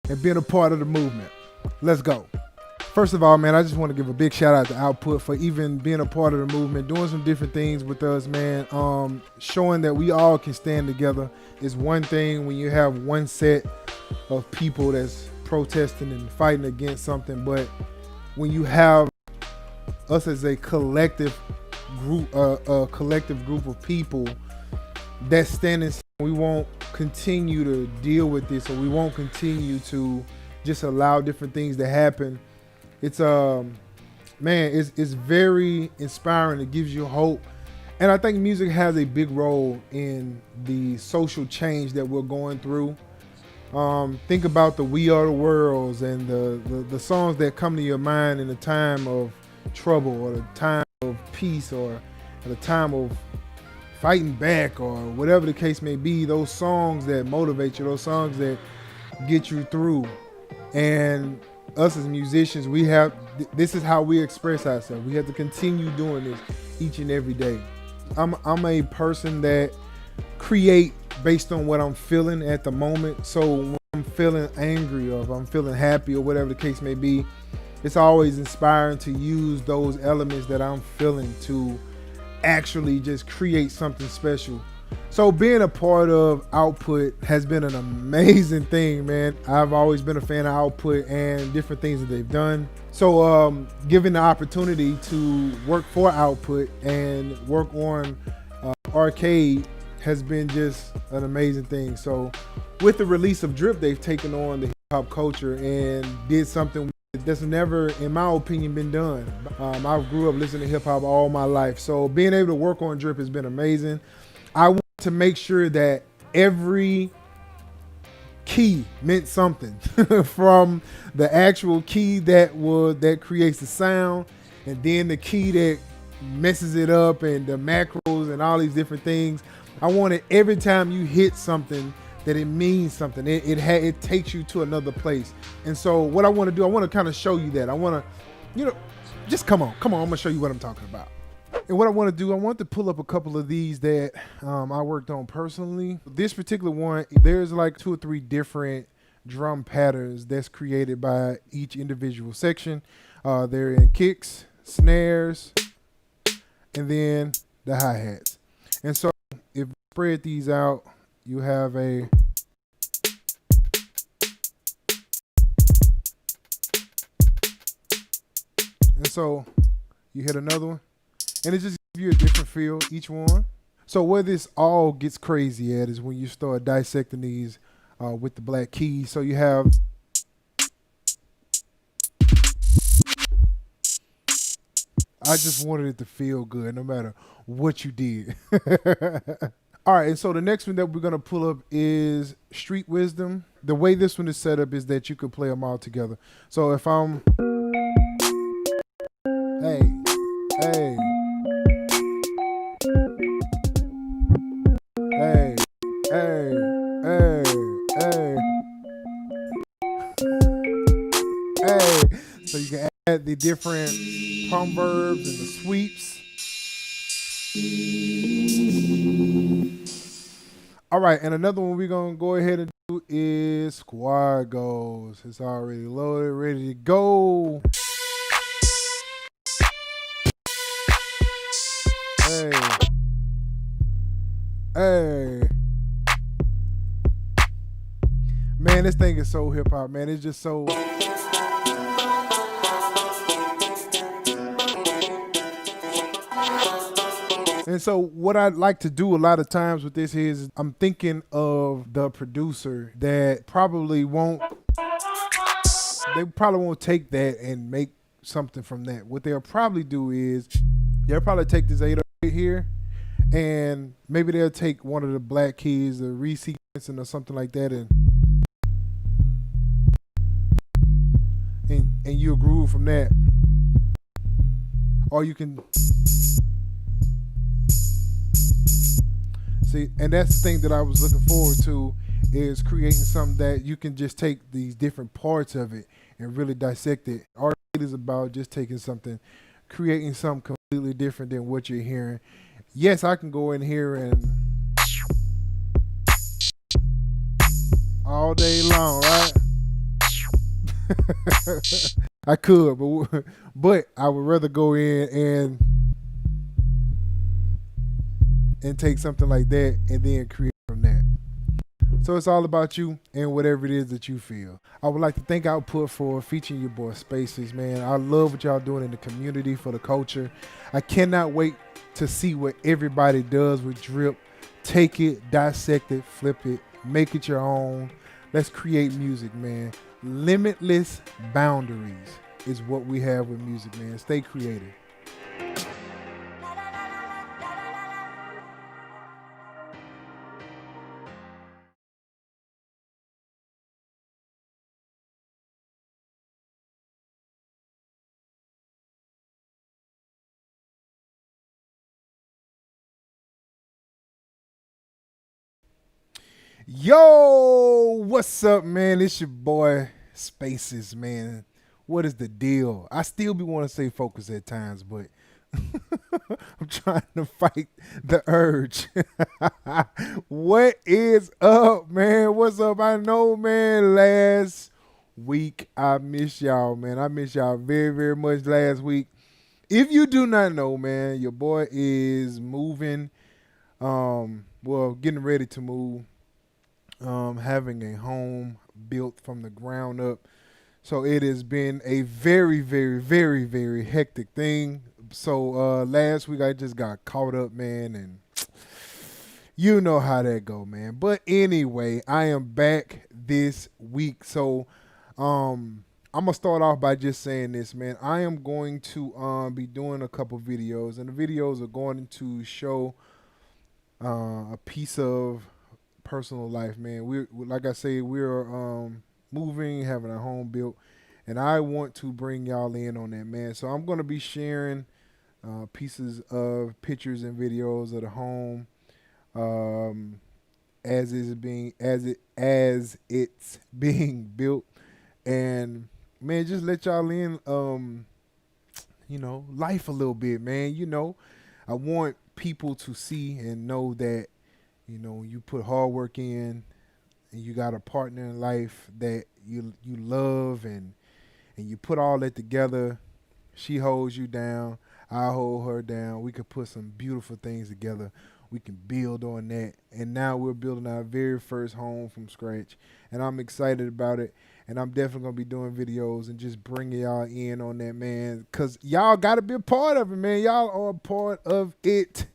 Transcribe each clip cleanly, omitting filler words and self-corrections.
and being a part of the movement. Let's go. First of all, man, I just want to give a big shout out to Output for even being a part of the movement, doing some different things with us, man. Showing that we all can stand together is one thing when you have one set of people that's protesting and fighting against something, but when you have us as a collective group of people that stand in, we won't continue to deal with this, or we won't continue to just allow different things to happen. It's it's very inspiring. It gives you hope, and I think music has a big role in the social change that we're going through. Think about the We Are the Worlds and the songs that come to your mind in a time of trouble, or the time of peace, or at a time of fighting back, or whatever the case may be. Those songs that motivate you, those songs that get you through. And us as musicians, this is how we express ourselves. We have to continue doing this each and every day. I'm a person that create based on what I'm feeling at the moment. So when I'm feeling angry, or if I'm feeling happy, or whatever the case may be, it's always inspiring to use those elements that I'm feeling to actually just create something special. So being a part of Output has been an amazing thing, man. I've always been a fan of Output and different things that they've done. So given the opportunity to work for Output and work on Arcade has been just an amazing thing. So with the release of Drip, they've taken on the hip hop culture and did something that's never, in my opinion, been done. I grew up listening to hip hop all my life. So being able to work on Drip has been amazing. I want to make sure that every key meant something from the actual key that creates the sound, and then the key that messes it up, and the macros and all these different things. I wanted every time you hit something that it means something. It takes you to another place. And so what I want to do, I want to kind of show you that. I want to, just come on. I'm going to show you what I'm talking about. And what I want to do, I want to pull up a couple of these that I worked on personally. This particular one, there's like 2 or 3 different drum patterns that's created by each individual section. They're in kicks, snares, and then the hi-hats. And so if you spread these out, you have a and so you hit another one, and it just gives you a different feel, each one. So where this all gets crazy at is when you start dissecting these with the black keys. So you have I just wanted it to feel good no matter what you did. All right, and so the next one that we're going to pull up is Street Wisdom. The way this one is set up is that you could play them all together. So if I'm hey, hey, hey, hey, hey, hey, hey. So you can add the different palm verbs and the sweeps. All right, and another one we're going to go ahead and do is Squad Goals. It's already loaded, ready to go. Hey. Hey. Man, this thing is so hip-hop, man. It's just so... And so what I'd like to do a lot of times with this is I'm thinking of the producer that probably won't take that and make something from that. What they'll probably do is they'll probably take this 808 here, and maybe they'll take one of the black keys, the resequencing or something like that, and you'll groove from that. Or you can see, and that's the thing that I was looking forward to, is creating something that you can just take these different parts of it and really dissect it. Art is about just taking something, creating something completely different than what you're hearing. Yes, I can go in here and all day long, right? I could, but I would rather go in and take something like that and then create from that. So it's all about you and whatever it is that you feel. I would like to thank Output for featuring your boy Spaces, man. I love what y'all doing in the community for the culture. I cannot wait to see what everybody does with Drip. Take it, dissect it, flip it, make it your own. Let's create music, man. Limitless boundaries is what we have with music, man. Stay creative. Yo, what's up, man? It's your boy Spaces, man. What is the deal? I still be want to say focus at times, but I'm trying to fight the urge. What is up, man? What's up? I know, man, last week I missed y'all, man. I missed y'all very, very much last week. If you do not know, man, your boy is moving, getting ready to move. Having a home built from the ground up. So it has been a very, very, very, very hectic thing. So last week I just got caught up, man, and you know how that go, man. But anyway, I am back this week. So I'm gonna start off by just saying this, man. I am going to be doing a couple videos, and the videos are going to show a piece of personal life, man. We're like I say, we're moving, having a home built, and I want to bring y'all in on that, man. So I'm gonna be sharing pieces of pictures and videos of the home as it's being built, and man, just let y'all in, life a little bit, man. I want people to see and know that you put hard work in, and you got a partner in life that you love, and you put all that together. She holds you down, I hold her down. We could put some beautiful things together. We can build on that. And now we're building our very first home from scratch. And I'm excited about it. And I'm definitely going to be doing videos and just bringing y'all in on that, man. Because y'all got to be a part of it, man. Y'all are a part of it.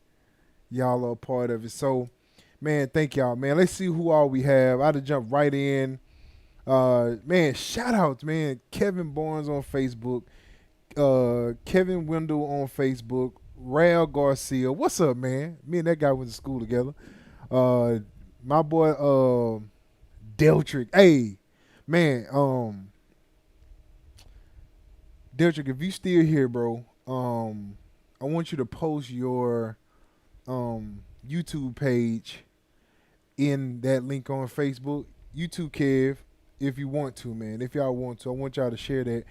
Y'all are a part of it. So, man, thank y'all, man. Let's see who all we have. I'd have jumped right in. Man, shout outs, man. Kevin Barnes on Facebook. Kevin Wendell on Facebook. Rail Garcia. What's up, man? Me and that guy went to school together. My boy, Deltrick. Hey, man, Deltrick, if you still here, bro, I want you to post your YouTube page in that link on Facebook. YouTube Kev, if you want to, man. If y'all want to, I want y'all to share that.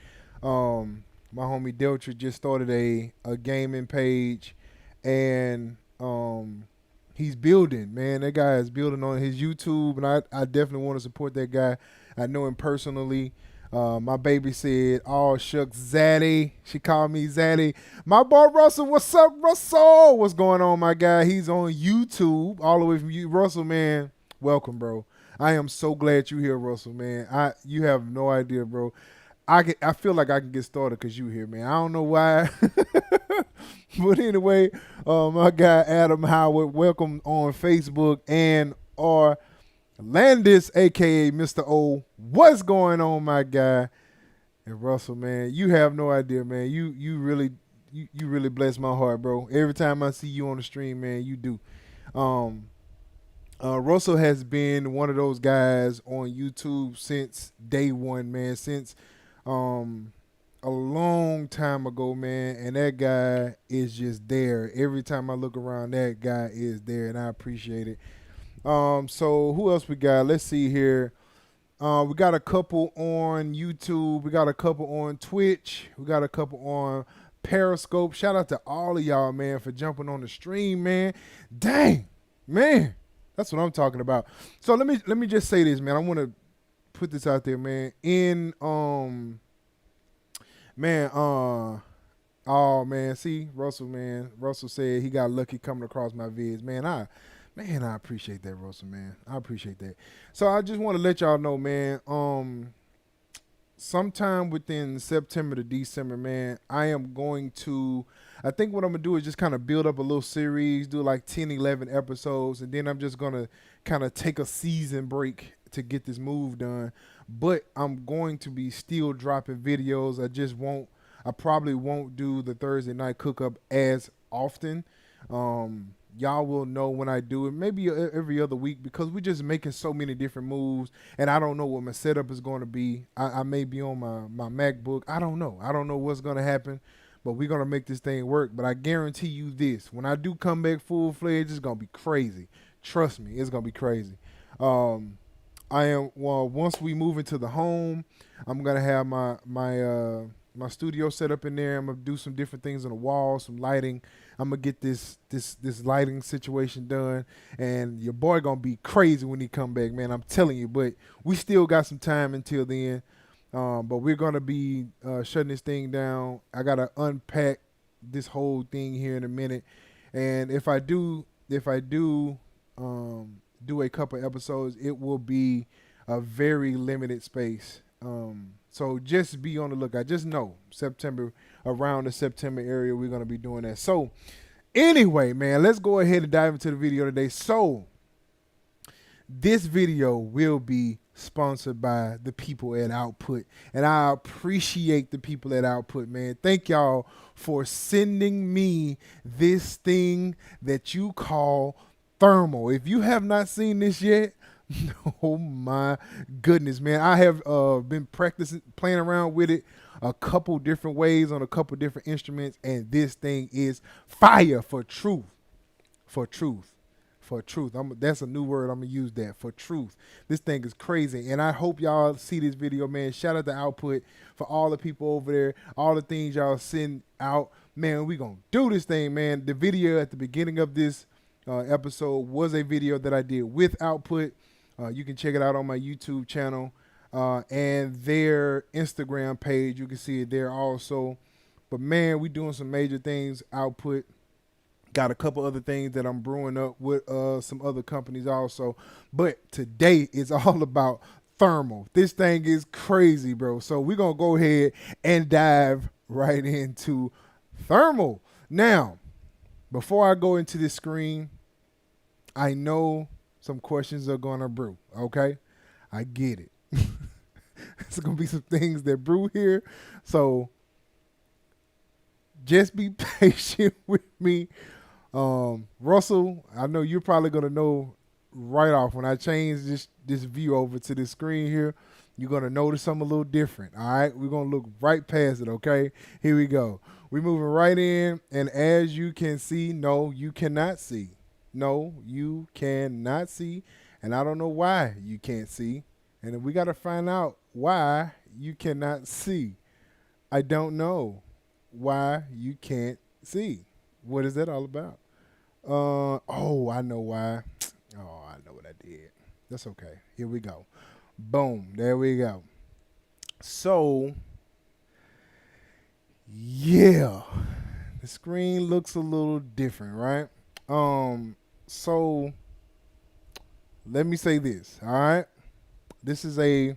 My homie Deltrick just started a gaming page, and he's building, man. That guy is building on his YouTube, and I definitely want to support that guy. I know him personally. My baby said, "Oh shucks, Zaddy." She called me Zaddy. My boy Russell, what's up, Russell? What's going on, my guy? He's on YouTube, all the way from you, Russell, man. Welcome, bro. I am so glad you're here, Russell, man. You have no idea, bro. I feel like I can get started because you here, man. I don't know why. But anyway, my guy Adam Howard, welcome on Facebook, and our Landis, a.k.a. Mr. O. What's going on, my guy? And Russell, man, you have no idea, man. You really bless my heart, bro. Every time I see you on the stream, man, you do. Russell has been one of those guys on YouTube since day one, man. Since a long time ago, man, and that guy is just there. Every time I look around, that guy is there, and I appreciate it. So who else we got? Let's see here. We got a couple on YouTube. We got a couple on Twitch. We got a couple on Periscope. Shout out to all of y'all, man, for jumping on the stream, man. Dang, man, that's what I'm talking about. So let me just say this, man. I want to put this out there, man. In man, oh man, see Russell, man. Russell said he got lucky coming across my vids, man. I appreciate that, Russell, man. I appreciate that. So I just want to let y'all know, man. Sometime within September to December, man, I am going to. I think what I'm gonna do is just kind of build up a little series, do like 10, 11 episodes, and then I'm just gonna kind of take a season break to get this move done. But I'm going to be still dropping videos. I probably won't do the Thursday night Cookup as often. Y'all will know when I do it, maybe every other week, because we're just making so many different moves, and I don't know what my setup is going to be. I may be on my MacBook. I don't know. I don't know what's going to happen, but we're going to make this thing work. But I guarantee you this, when I do come back full-fledged, it's going to be crazy. Trust me, it's going to be crazy. Once we move into the home, I'm going to have my studio set up in there. I'm gonna do some different things on the wall, some lighting. I'm gonna get this lighting situation done, and your boy gonna be crazy when he come back, man. I'm telling you. But we still got some time until then. But we're gonna be shutting this thing down. I gotta unpack this whole thing here in a minute, and if I do do a couple episodes, it will be a very limited space. So just be on the lookout. Just know around the September area, we're going to be doing that. So anyway, man, let's go ahead and dive into the video today. So this video will be sponsored by the people at Output, and I appreciate the people at Output, man. Thank y'all for sending me this thing that you call thermal. If you have not seen this yet, oh my goodness, man. I have been playing around with it a couple different ways on a couple different instruments, and this thing is fire for truth. For truth. That's a new word. I'm going to use that. For truth. This thing is crazy, and I hope y'all see this video, man. Shout out to Output for all the people over there, all the things y'all send out. Man, we going to do this thing, man. The video at the beginning of this episode was a video that I did with Output. You can check it out on my YouTube channel and their Instagram page. You can see it there also. But, man, we doing some major things. Output. Got a couple other things that I'm brewing up with some other companies also. But today is all about thermal. This thing is crazy, bro. So we're going to go ahead and dive right into thermal. Now, before I go into this screen, I know some questions are going to brew, okay? I get it. There's going to be some things that brew here. So just be patient with me. Russell, I know you're probably going to know right off when I change this view over to this screen here. You're going to notice something a little different, all right? We're going to look right past it, okay? Here we go. We're moving right in, and as you can see, no, you cannot see. No, you cannot see, and I don't know why you can't see, and we got to find out why you cannot see. I don't know why you can't see. What is that all about? Oh, I know why. Oh, I know what I did. That's okay. Here we go. Boom. There we go. So, yeah, the screen looks a little different, right? So let me say this, all right? This is a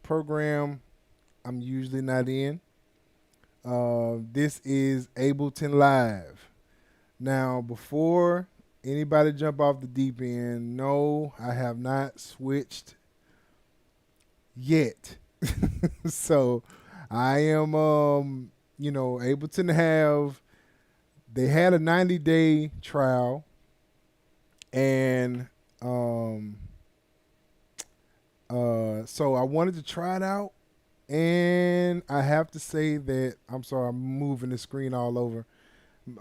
program I'm usually not in. This is Ableton Live. Now, before anybody jump off the deep end, no, I have not switched yet. So I am, Ableton they had a 90-day trial, and so I wanted to try it out, and I have to say that, I'm sorry, I'm moving the screen all over.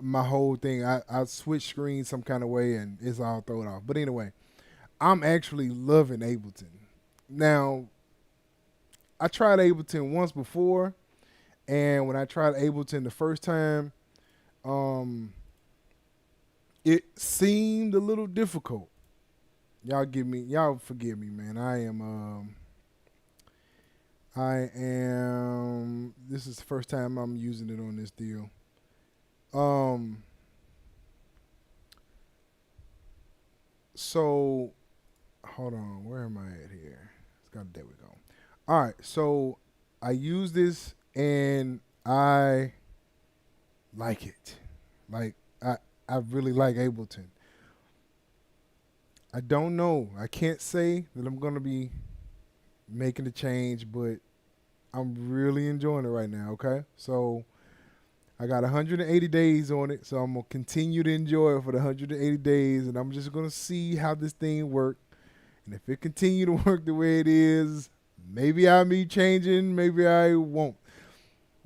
My whole thing, I switched screens some kind of way, and it's all thrown off. But anyway, I'm actually loving Ableton. Now, I tried Ableton once before, and when I tried Ableton the first time, it seemed a little difficult. Y'all forgive me, man. I am This is the first time I'm using it on this deal. Um, so hold on, where am I at here? There we go. All right, so I use this and I like it. Like I really like Ableton. I don't know. I can't say that I'm gonna be making the change, but I'm really enjoying it right now. Okay, so I got 180 days on it, so I'm gonna continue to enjoy it for the 180 days, and I'm just gonna see how this thing works. And if it continue to work the way it is, maybe I'll be changing, maybe I won't.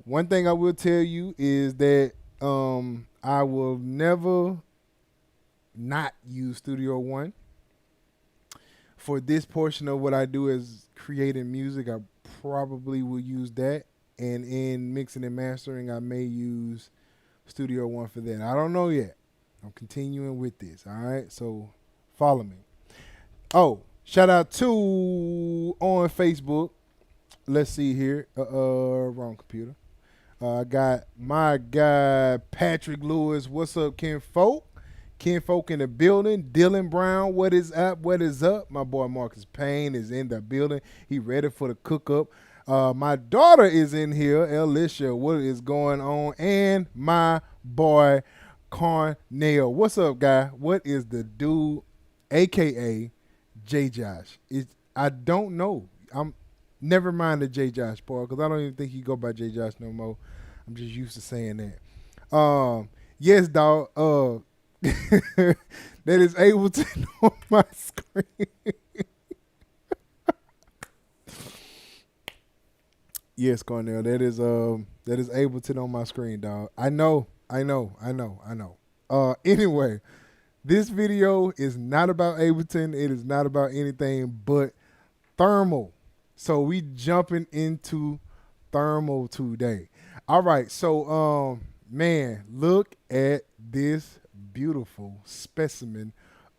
One thing I will tell you is that I will never not use Studio One. For this portion of what I do is creating music, I probably will use that. And in mixing and mastering, I may use Studio One for that. I don't know yet. I'm continuing with this. All right. So follow me. Oh, shout out to on Facebook. Let's see here. Wrong computer. I got my guy Patrick Lewis. What's up, Ken Folk? Ken Folk in the building. Dylan Brown, what is up? What is up? My boy Marcus Payne is in the building. He ready for the Cookup. My daughter is in here. Alicia, what is going on? And my boy Cornell. What's up, guy? What is the dude, aka J Josh? I don't know. I'm never mind the J Josh part because I don't even think he go by J Josh no more. I'm just used to saying that. Yes, dog. That is Ableton on my screen. Yes, Cornell. That is Ableton on my screen, dog. I know. Anyway, this video is not about Ableton. It is not about anything but thermal. So we jumping into thermal today. All right. So man, look at this beautiful specimen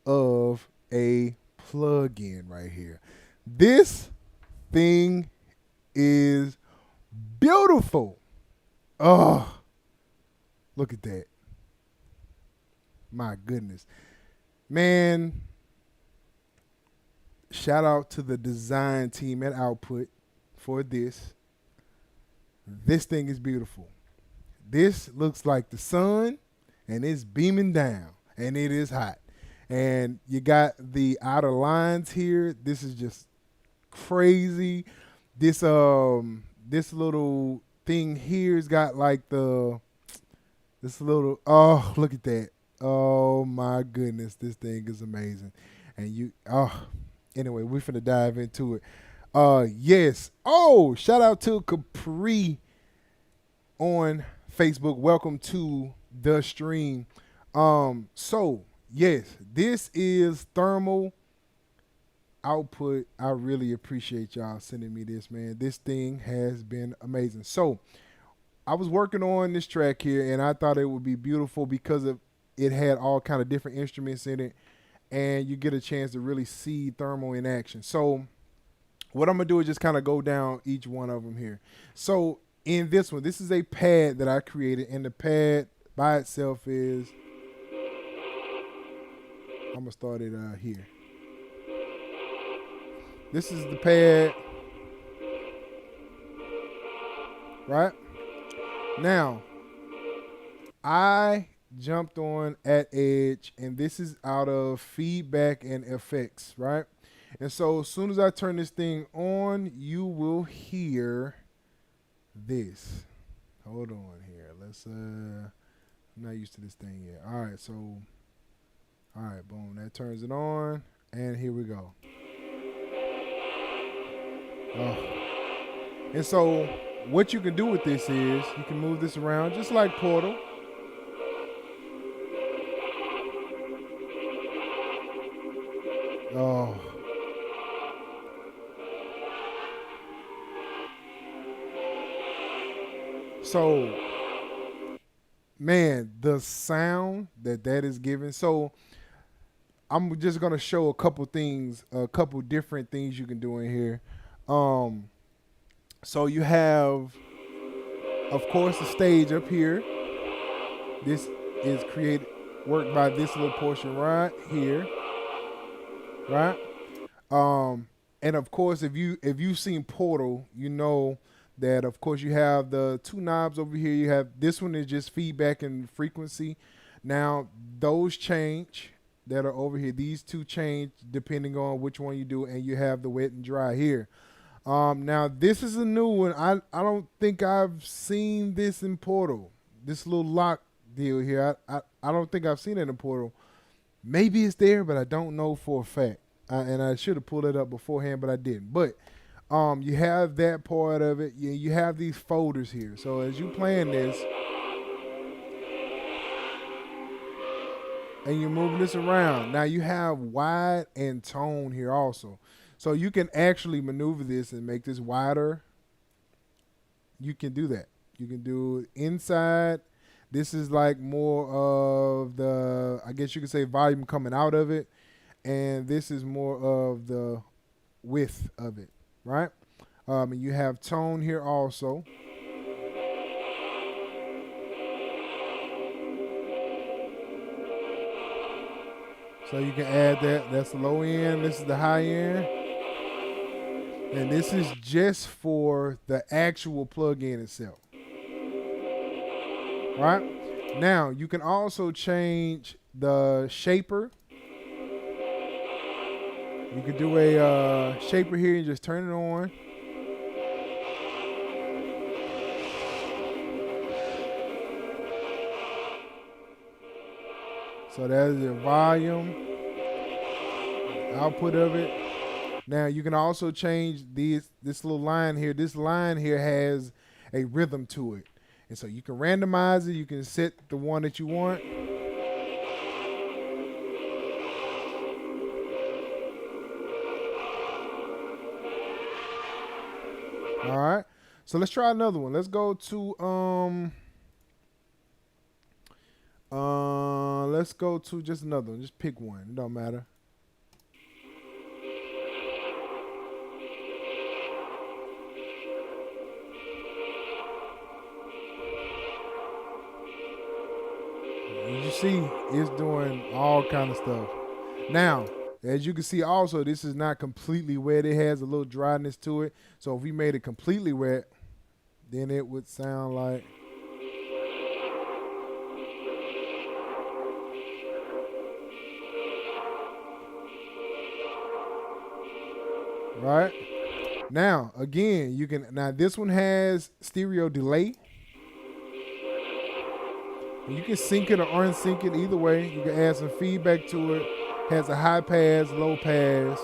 of a plug-in right here. This thing is beautiful. Oh, look at that. My goodness. Man, shout out to the design team at Output for this. This thing is beautiful. This looks like the sun, and it's beaming down, and it is hot. And you got the outer lines here. This is just crazy. This little thing here's got like oh, look at that. Oh my goodness, this thing is amazing. And anyway, we're finna dive into it. Yes. Oh, shout out to Capri on Facebook. Welcome to the stream. So yes, this is thermal Output. I really appreciate y'all sending me this, man. This thing has been amazing. So I was working on this track here and I thought it would be beautiful because it had all kind of different instruments in it and you get a chance to really see thermal in action. So what I'm gonna do is just kind of go down each one of them here. So in this one, this is a pad that I created, and the pad by itself is, I'm gonna start it here. This is the pad, right? Now, I jumped on at Edge, and this is out of feedback and effects, right? And so as soon as I turn this thing on, you will hear this. Hold on here. I'm not used to this thing yet. All right, boom. That turns it on, and here we go. And so what you can do with this is you can move this around just like Portal. Oh. So, man, the sound that is giving. So I'm just going to show a couple different things you can do in here. So you have, of course, the stage up here. This is worked by this little portion right here, right? And of course, if you've seen Portal, you know that of course you have the two knobs over here. You have this one is just feedback and frequency. Now those change that are over here. These two change depending on which one you do, and you have the wet and dry here. Now this is a new one. I don't think I've seen this in Portal. This little lock deal here. I don't think I've seen it in Portal. Maybe it's there, but I don't know for a fact. And I should have pulled it up beforehand, but I didn't. But you have that part of it. You have these folders here. So as you playing this, and you're moving this around, now you have wide and tone here also. So you can actually maneuver this and make this wider. You can do that. You can do inside. This is like more of the, I guess you could say, volume coming out of it. And this is more of the width of it, right? And you have tone here also. So you can add that. That's the low end. This is the high end. And this is just for the actual plug-in itself. Right? Now, you can also change the shaper. You could do a shaper here and just turn it on. So that's the volume, output of it. Now you can also change this little line here. This line here has a rhythm to it. And so you can randomize it. You can set the one that you want. All right. So let's try another one. Let's go to let's go to just another one. Just pick one. It don't matter. As you see, it's doing all kind of stuff. Now, as you can see also, this is not completely wet. It has a little dryness to it. So if we made it completely wet, then it would sound like. Right? Now, again, you can, now this one has stereo delay. You can sync it or unsync it either way. You can add some feedback to it. Has a high pass, low pass.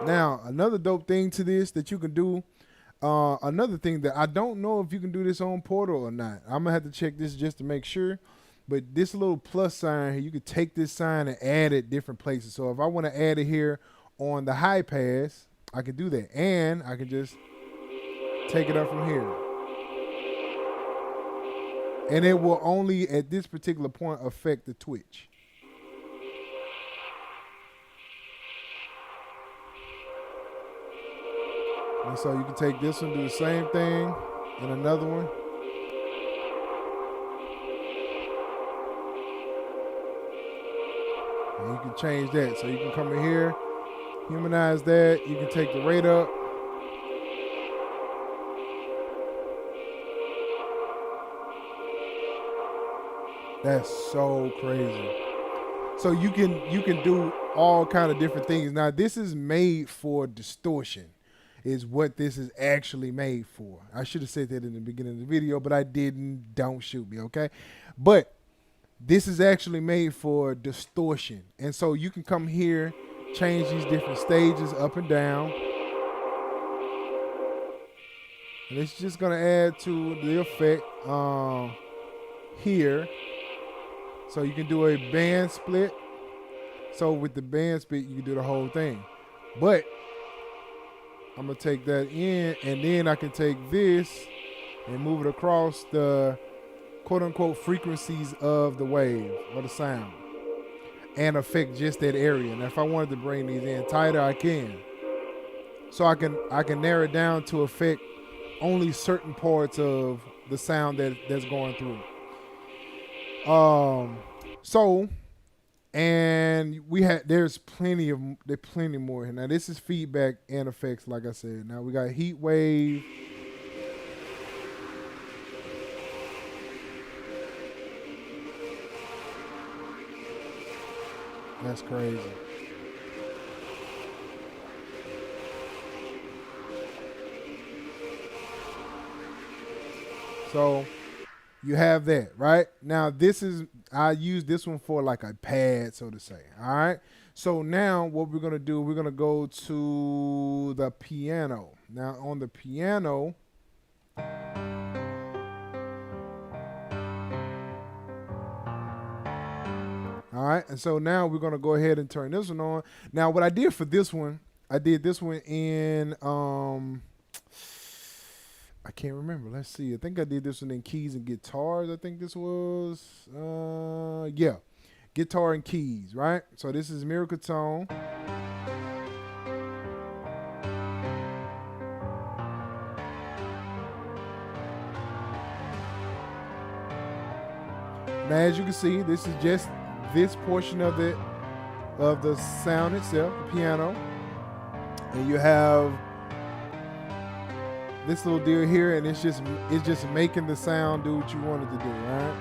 Now, another dope thing to this that you can do, another thing that I don't know if you can do this on Portal or not. I'm going to have to check this just to make sure. But this little plus sign here, you can take this sign and add it different places. So if I want to add it here on the high pass, I can do that. And I can just take it up from here. And it will only, at this particular point, affect the twitch. And so you can take this one, do the same thing, and another one. And you can change that. So you can come in here, humanize that. You can take the rate up. That's so crazy. So you can do all kind of different things. Now this is made for distortion, is what this is actually made for. I should have said that in the beginning of the video, but I didn't. Don't shoot me, okay? But this is actually made for distortion. And so you can come here, change these different stages up and down. And it's just gonna add to the effect here. So you can do a band split. So with the band split, you can do the whole thing. But I'm gonna take that in, and then I can take this and move it across the quote unquote frequencies of the wave or the sound. and affect just that area. And if I wanted to bring these in tighter, I can. So I can narrow it down to affect only certain parts of the sound that's going through. So, and there's plenty more here. Now this is feedback and effects, like I said. Now we got heat wave. That's crazy. So you have that, right? Now I use this one for like a pad, so to say. All right. So now what we're gonna do, we're gonna go to the piano. Now on the piano, all right, and so now we're gonna go ahead and turn this one on. Now what I did for this one, I did this one in I can't remember. Let's see. I think I did this one in keys and guitars. I think this was yeah, guitar and keys, right? So this is Miracle Tone. Now as you can see, this is just this portion of the sound itself, the piano, and you have this little deal here, and it's just making the sound do what you want it to do, right?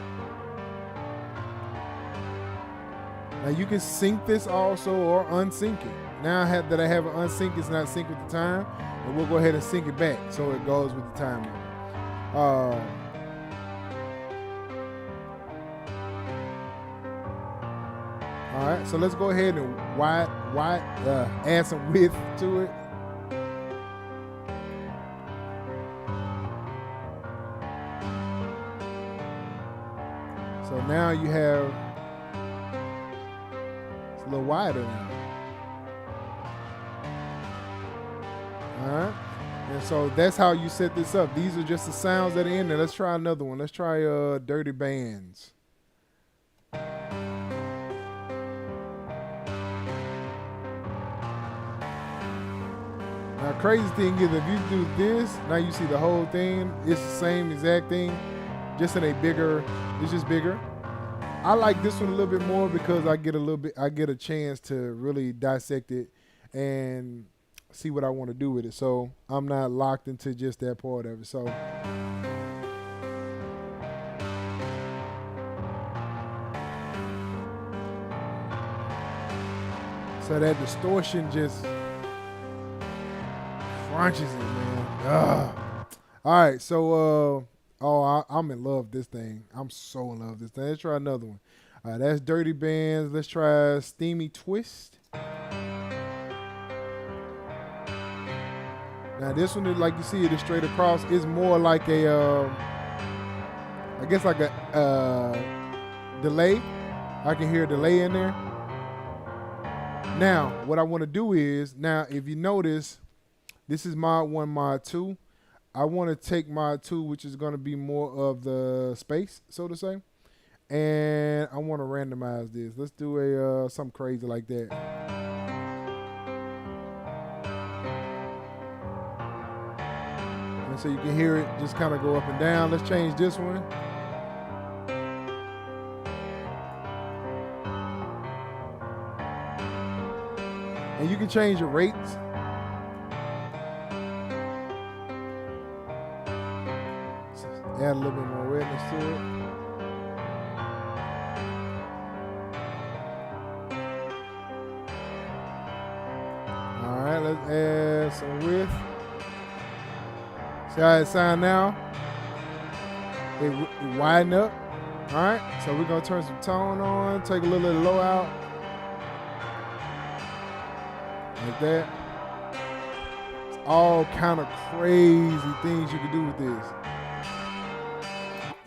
Now you can sync this also or unsync it. Now that I have an unsync, it's not sync with the time, and we'll go ahead and sync it back so it goes with the time. All right, so let's go ahead and add some width to it. So now you have, it's a little wider now. All right, and so that's how you set this up. These are just the sounds that are in there. Let's try another one. Let's try Dirty Bands. Now, crazy thing is, if you do this, now you see the whole thing. It's the same exact thing, just in a bigger. It's just bigger. I like this one a little bit more because I get a chance to really dissect it and see what I want to do with it. So I'm not locked into just that part of it. So that distortion just crunches it, man. Ugh. All right, so I'm in love with this thing. I'm so in love with this thing. Let's try another one. All right, that's Dirty Bands. Let's try Steamy Twist. Now this one is, like you see it is straight across. It's more like a, I guess like a delay. I can hear a delay in there. Now, what I want to do is, now if you notice, this is mod 1, mod 2. I want to take mod 2, which is going to be more of the space, so to say. And I want to randomize this. Let's do something crazy like that. And so you can hear it just kind of go up and down. Let's change this one. And you can change your rates. Add a little bit more redness to it. All right, let's add some width. See how it sounds now? It widen up. All right, so we're gonna turn some tone on, take a little of the low out. Like that. It's all kind of crazy things you can do with this.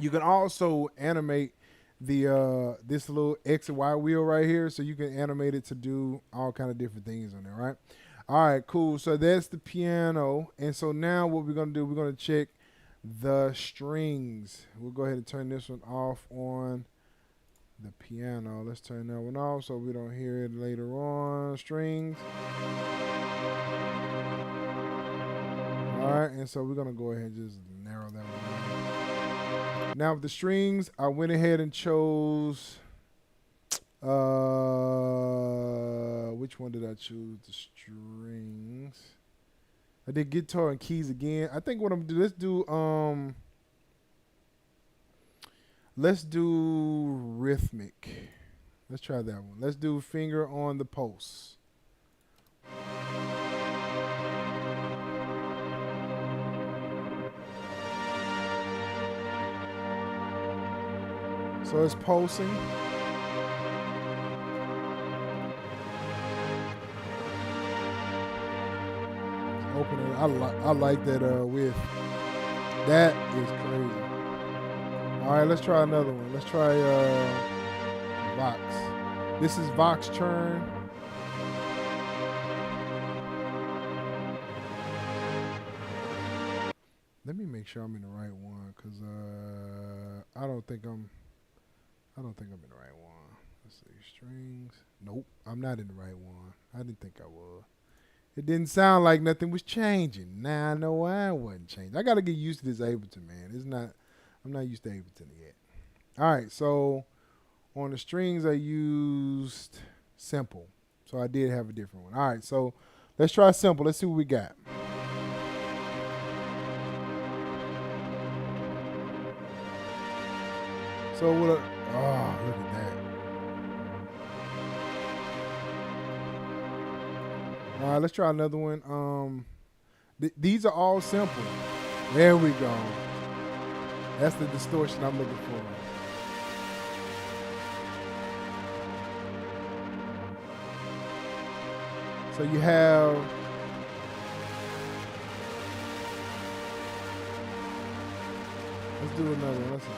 You can also animate the this little X and Y wheel right here, so you can animate it to do all kind of different things on there, right? All right, cool. So that's the piano, and so now what we're gonna do, we're gonna check the strings. We'll go ahead and turn this one off on the piano. Let's turn that one off so we don't hear it later on. Strings. All right, and so we're gonna go ahead and just narrow that one down. Now with the strings, I went ahead and chose. Which one did I choose? The strings. I did guitar and keys again. I think what I'm gonna do. Let's do rhythmic. Let's try that one. Let's do finger on the pulse. So it's pulsing. Open it. I like that width. That is crazy. All right, let's try another one. Let's try Vox. This is Vox Churn. Let me make sure I'm in the right one, cause I don't think I'm in the right one. Let's see, strings. Nope, I'm not in the right one. I didn't think I was. It didn't sound like nothing was changing. Now I know why I wasn't changing. I gotta get used to this Ableton, man. I'm not used to Ableton yet. All right, so on the strings I used simple. So I did have a different one. All right, so let's try simple. Let's see what we got. So what? Oh, look at that. All right, let's try another one. These are all simple. There we go. That's the distortion I'm looking for. So you have let's do another one. Let's see.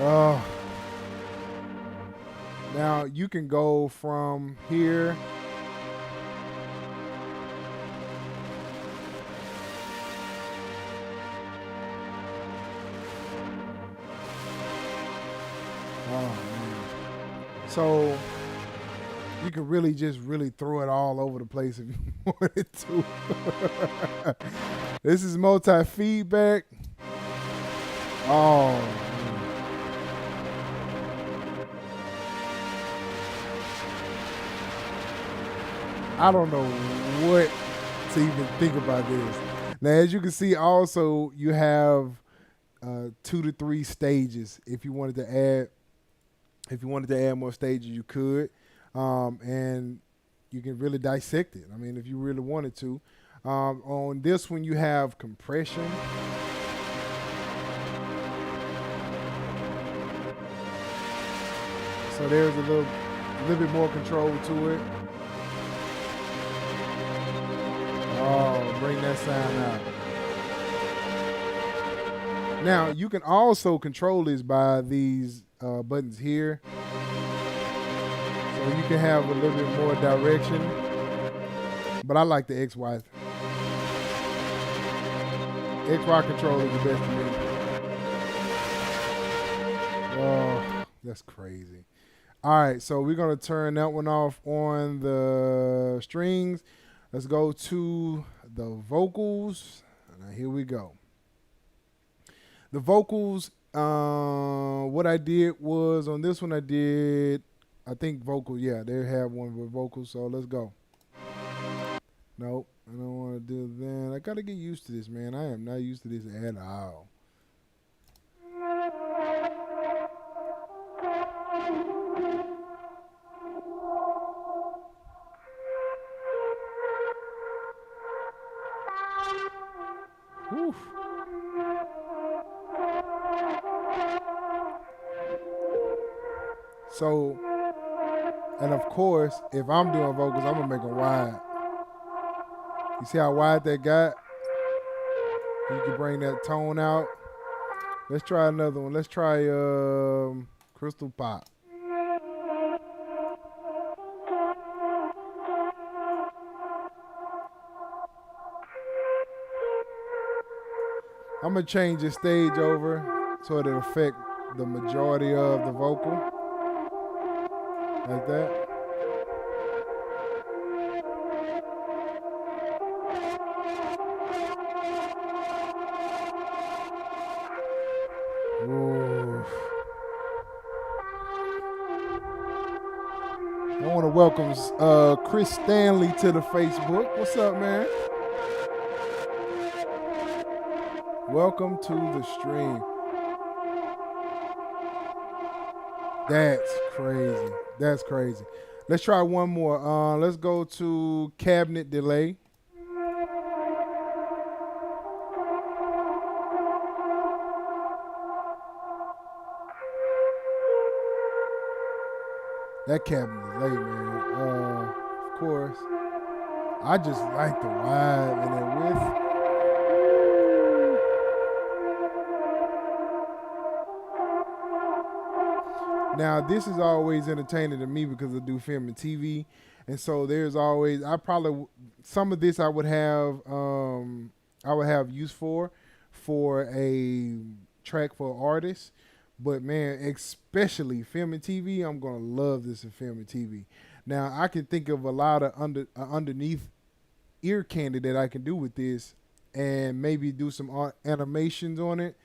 Oh. Now you can go from here. Oh man. So you can really just throw it all over the place if you wanted to. This is multi-feedback. Oh. I don't know what to even think about this. Now, as you can see, also you have 2 to 3 stages. If you wanted to add more stages, you could, and you can really dissect it. I mean, if you really wanted to. On this one, you have compression. So there's a little bit more control to it. Oh, bring that sound out. Now, you can also control this by these buttons here. So you can have a little bit more direction. But I like the XY. XY control is the best to me. Oh, that's crazy. All right, so we're going to turn that one off on the strings. Let's go to the vocals. Now, here we go. The vocals, what I did was on this one I think vocals. Yeah, they have one with vocals, so let's go. Nope, I don't want to do that. I got to get used to this, man. I am not used to this at all. Whew. So, and of course, if I'm doing vocals, I'm going to make them wide. You see how wide that got? You can bring that tone out. Let's try another one. Let's try Crystal Pop. I'm gonna change the stage over so it'll affect the majority of the vocal, like that. Ooh. I want to welcome Chris Stanley to the Facebook. What's up, man? Welcome to the stream. That's crazy. That's crazy. Let's try one more. Let's go to cabinet delay. That cabinet delay, man. Of course. I just like the vibe and the width. Now, this is always entertaining to me because I do film and TV. And so there's always, some of this I would have use for a track for artists. But man, especially film and TV, I'm going to love this in film and TV. Now, I can think of a lot of underneath ear candy that I can do with this and maybe do some animations on it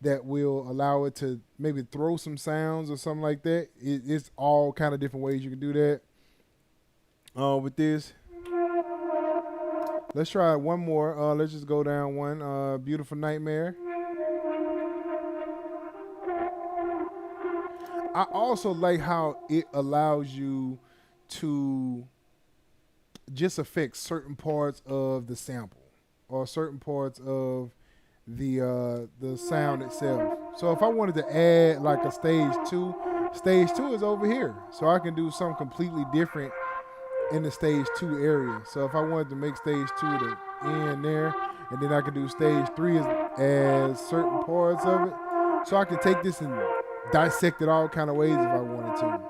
that will allow it to maybe throw some sounds or something like that. It's all kind of different ways you can do that with this. Let's try one more. Let's just go down one. Beautiful Nightmare. I also like how it allows you to just affect certain parts of the sample or certain parts of the sound itself. So if I wanted to add like a stage two is over here. So I can do something completely different in the stage 2 area. So if I wanted to make stage 2 the end there, and then I could do stage 3 as certain parts of it. So I can take this and dissect it all kind of ways if I wanted to.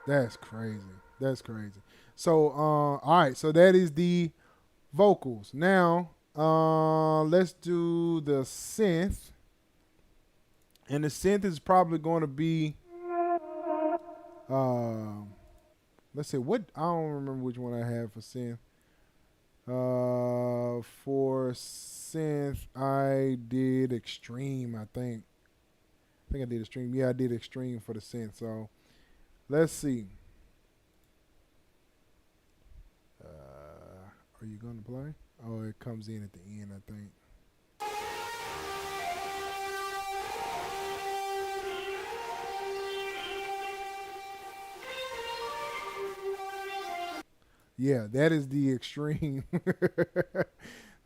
That's crazy. That's crazy. So, all right. So that is the vocals. Now, let's do the synth. And the synth is probably going to be, let's see, I don't remember which one I have for synth. For synth, I did Extreme, I think. I think I did Extreme. Yeah, I did Extreme for the synth. So, let's see. Are you going to play? Oh, it comes in at the end, I think. Yeah, that is the Extreme.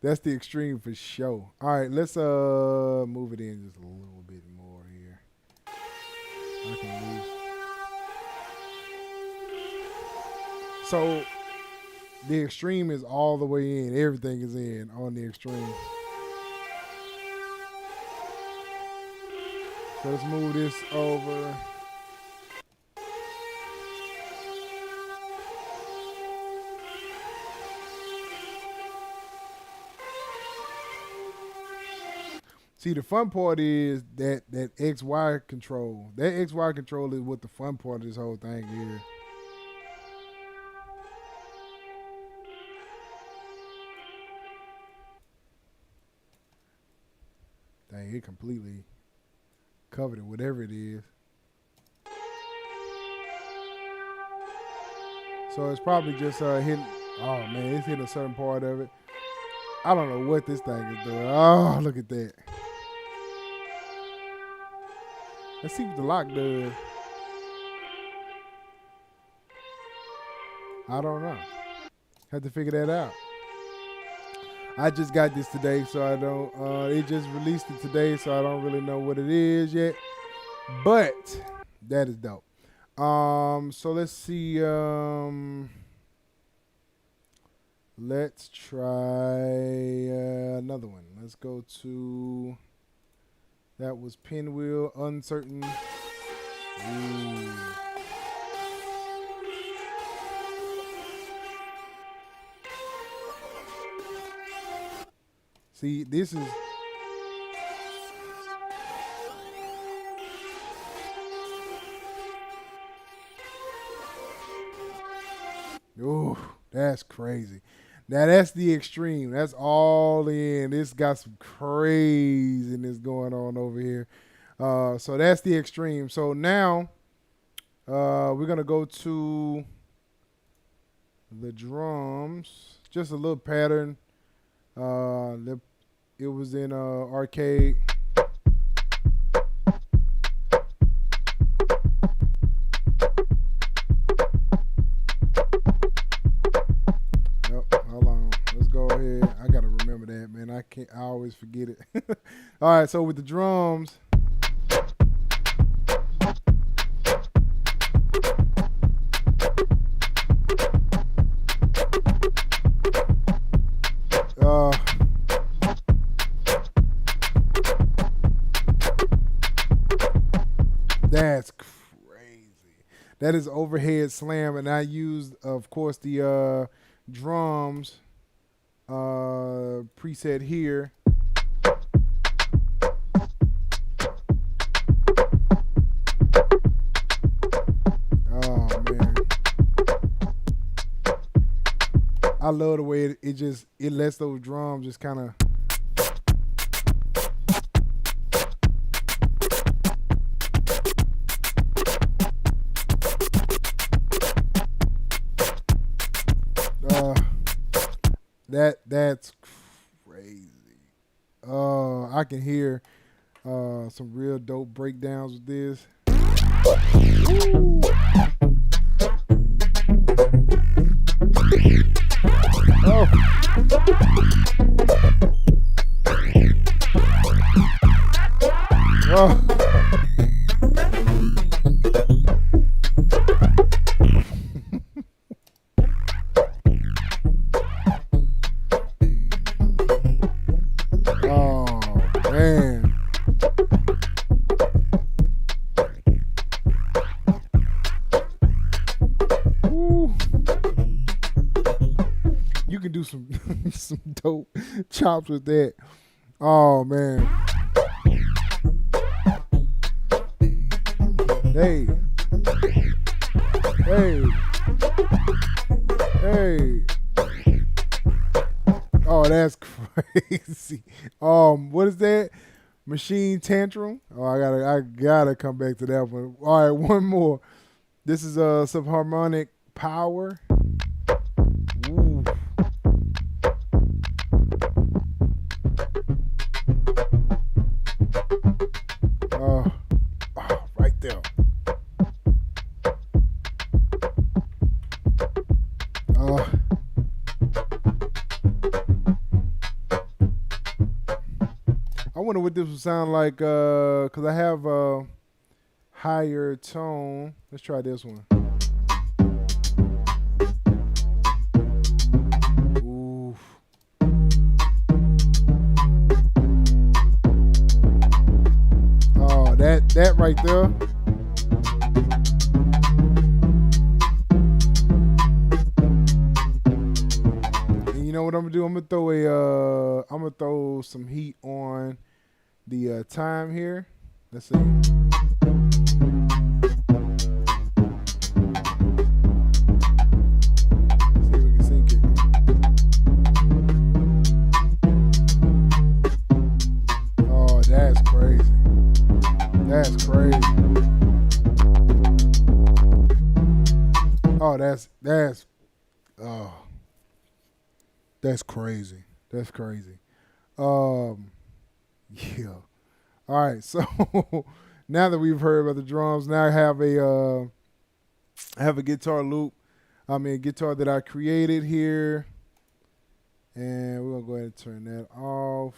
That's the Extreme for sure. All right, let's move it in just a little bit more here. I can move. So the Extreme is all the way in. Everything is in on the Extreme. So let's move this over. See, the fun part is that XY control. That XY control is what the fun part of this whole thing is. Dang, it completely covered it, whatever it is. So it's probably just hitting. Oh man, it's hitting a certain part of it. I don't know what this thing is doing. Oh, look at that. Let's see what the lock does. I don't know. Have to figure that out. I just got this today, so I don't. It just released it today, so I don't really know what it is yet. But that is dope. So let's see. Let's try another one. Let's go to. That was Pinwheel, Uncertain. Ooh. See, this is. Oh, that's crazy. Now that's the extreme. That's all in. This got some craziness going on over here. So that's the extreme. So now we're gonna go to the drums. Just a little pattern. It was in arcade. I gotta remember that, man. I always forget it. All right, so with the drums, that's crazy. That is overhead slam, and I used, of course, the drums preset here. Oh man, I love the way it lets those drums just kind of. That's crazy. I can hear some real dope breakdowns with this. Ooh. Oh. Oh. Man. Woo. You can do some some dope chops with that. Oh man. Hey. Hey. Hey. Oh, that's crazy. What is that? Machine Tantrum. Oh, I gotta come back to that one. All right, one more. This is subharmonic power. Ooh. Right there. I wonder what this would sound like, because I have a higher tone. Let's try this one. Ooh. Oh, that right there. And you know what I'm gonna do? I'm gonna throw some heat on the time here. Let's see. That's crazy. That's crazy. Oh, that's crazy. That's crazy. Yeah. All right. So now that we've heard about the drums, now I have a guitar loop. A guitar that I created here, and we're gonna go ahead and turn that off.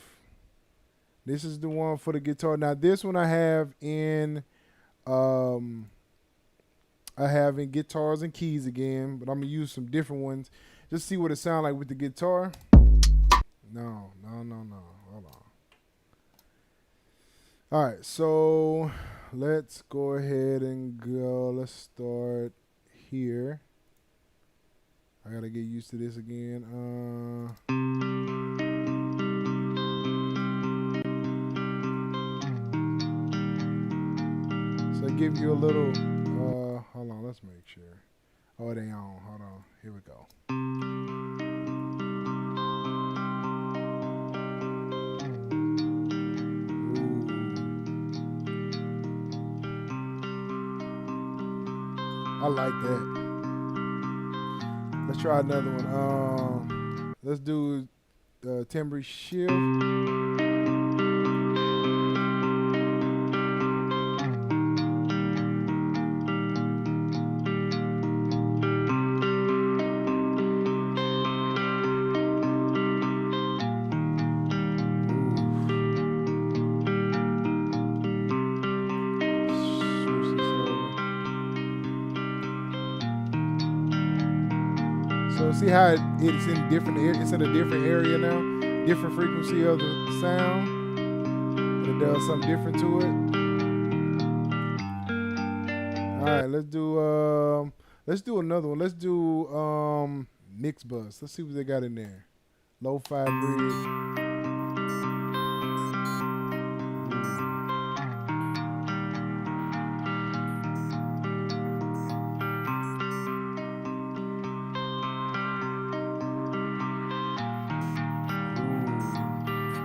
This is the one for the guitar. Now this one I have in guitars and keys again, but I'm gonna use some different ones. Just see what it sounds like with the guitar. No. Hold on. All right, so let's go ahead and go. Let's start here. I gotta get used to this again. give you a little. Hold on, let's make sure. Oh, it ain't on. Hold on. Here we go. I like that. Let's try another one. Let's do timbre shift. So see how it's in different it's in a different area now, different frequency of the sound. And it does something different to it. All right, let's do another one. Let's do mix bus. Let's see what they got in there. Lo-fi bridge.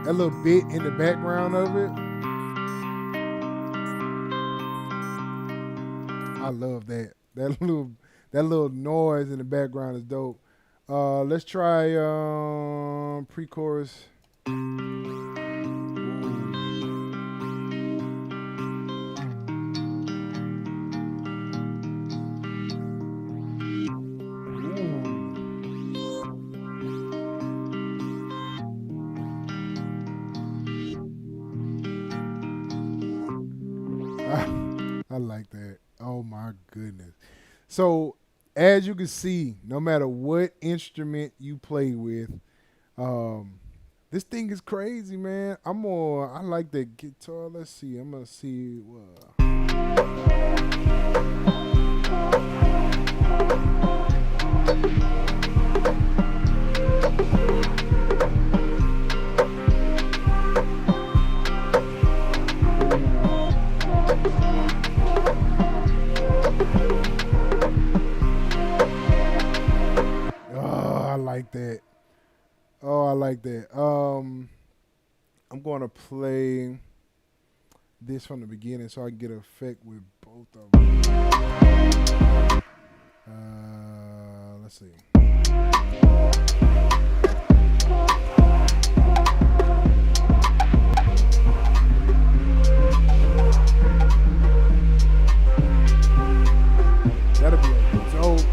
That little bit in the background of it. I love that. That little noise in the background is dope. Let's try pre-chorus. I like that. Oh my goodness. So as you can see, no matter what instrument you play with, this thing is crazy, man. I like that guitar. Let's see. I'm gonna see. I like that. I'm going to play this from the beginning so I can get an effect with both of them. Let's see. That'll be a dope.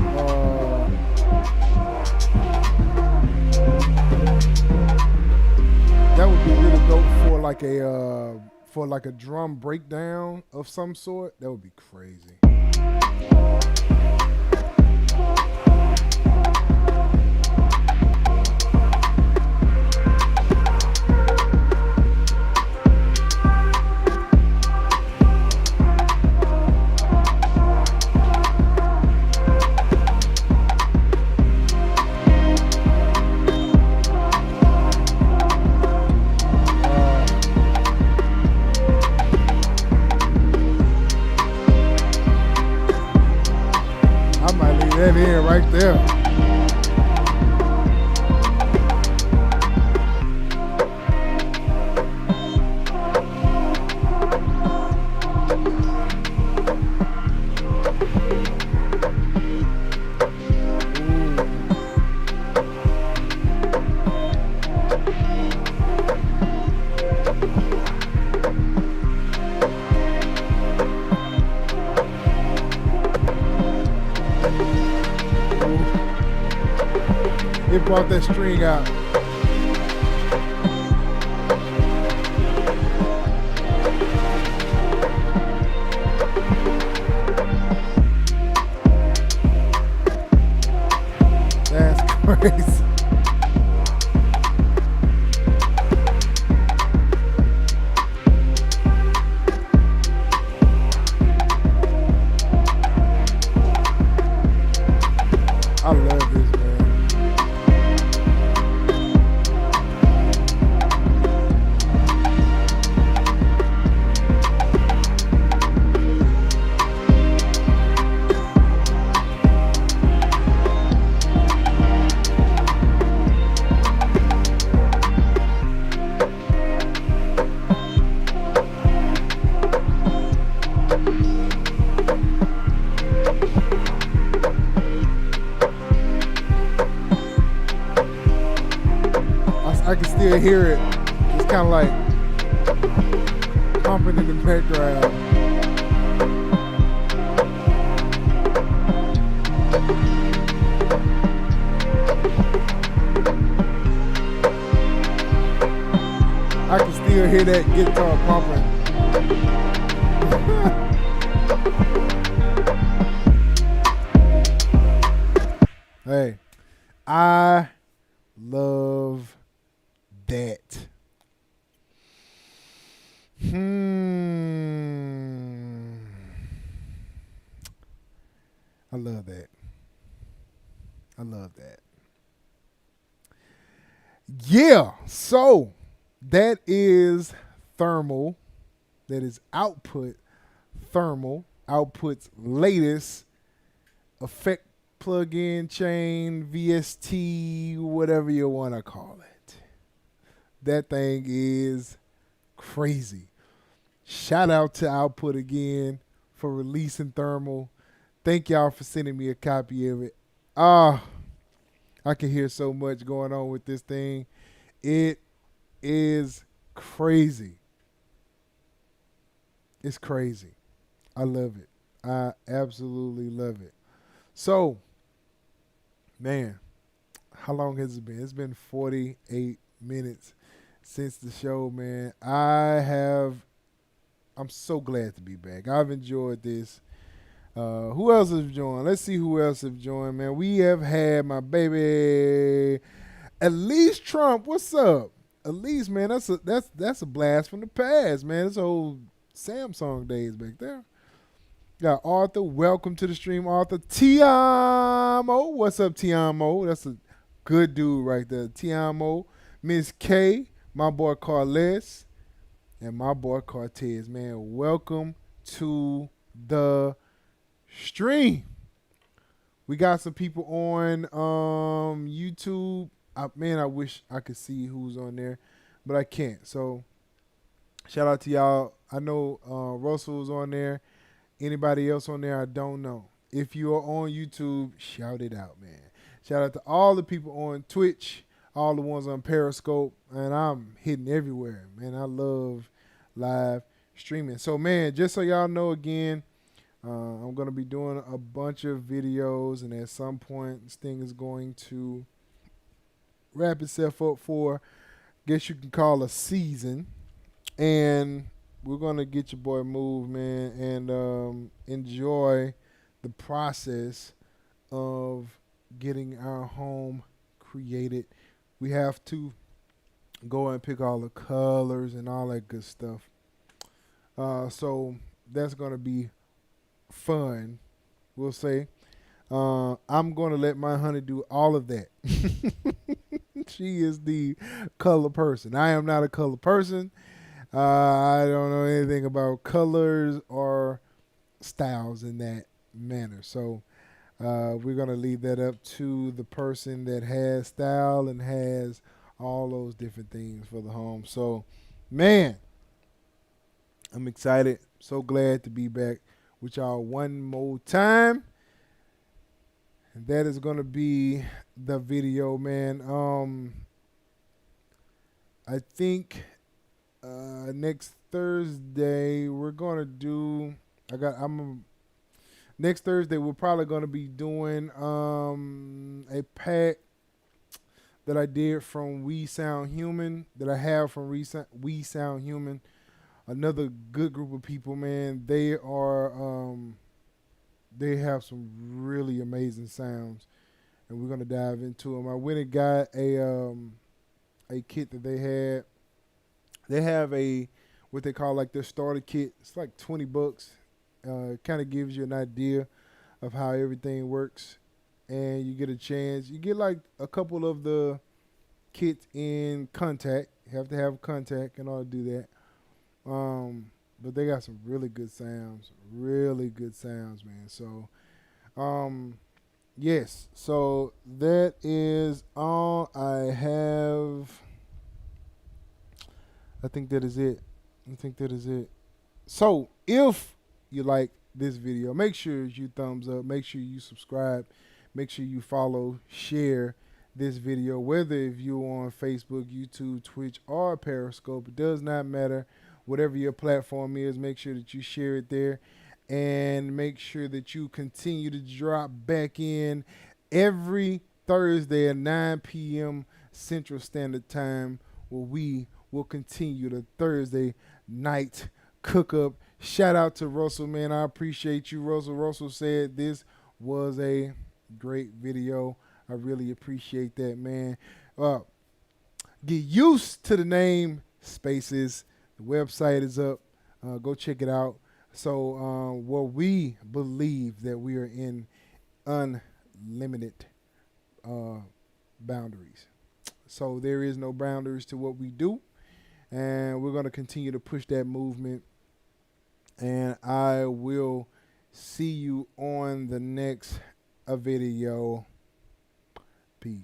That would be really dope for like a drum breakdown of some sort. That would be crazy. That in right there. It brought that string out. That's crazy. I love this, man. I can still hear it. It's kind of like pumping in the background. I can still hear that guitar pumping. Hey, I love that. I love that. I love that. Yeah, so that is thermal. That is output thermal. Output's latest effect plug-in chain, VST, whatever you want to call it. That thing is crazy. Shout out to Output again for releasing thermal. Thank y'all for sending me a copy of it. I can hear so much going on with this thing. It is crazy. It's crazy. I love it. I absolutely love it. So, man, how long has it been? It's been 48 minutes since the show, man. I'm so glad to be back. I've enjoyed this. Who else has joined? Let's see who else have joined, man. We have had my baby Elise Trump. What's up? Elise, man, that's a blast from the past, man. It's old Samsung days back there. Got Arthur. Welcome to the stream, Arthur. Tiamo. What's up, Tiamo? That's a good dude right there. Tiamo. Miss K. My boy Carles. And my boy Cortez, man. Welcome to the stream. We got some people on YouTube. I wish I could see who's on there, but I can't. So shout out to y'all. I know Russell's on there. Anybody else on there, I don't know. If you are on YouTube, shout it out, man. Shout out to all the people on Twitch, all the ones on Periscope, and I'm hitting everywhere, man. I love live streaming. So, man, just so y'all know again, I'm going to be doing a bunch of videos, and at some point, this thing is going to wrap itself up for, I guess you can call a season, and we're going to get your boy moved, man, and enjoy the process of getting our home created. We have to go and pick all the colors and all that good stuff. So that's going to be fun, we'll say. I'm going to let my honey do all of that. She is the color person. I am not a color person. I don't know anything about colors or styles in that manner. So we're going to leave that up to the person that has style and has all those different things for the home. So, man, I'm excited. So glad to be back with y'all one more time. And that is going to be the video, man. I think next Thursday we're going to do next Thursday we're probably going to be doing a pack that I did from We Sound Human, that I have from We Sound Human. Another good group of people, man. They are they have some really amazing sounds, and we're gonna dive into them. I went and got a kit that they had. They have what they call like their starter kit. It's like $20. It kind of gives you an idea of how everything works, and you get a chance. You get like a couple of the kits in contact. You have to have contact in order to do that. But they got some really good sounds, man. So, yes. So that is all I have. I think that is it. So if you like this video, make sure you thumbs up, make sure you subscribe, make sure you follow, share this video, whether if you're on Facebook, YouTube, Twitch, or Periscope. It does not matter. Whatever your platform is, make sure that you share it there, and make sure that you continue to drop back in every Thursday at 9 p.m. Central Standard Time, where we will continue the Thursday night cook up. Shout out to Russell, man. I appreciate you, Russell. Russell said this was a great video. I really appreciate that, man. Get used to the name Spaces. The website is up. Go check it out. So, we believe that we are in unlimited boundaries. So there is no boundaries to what we do, and we're going to continue to push that movement. And I will see you on the next video.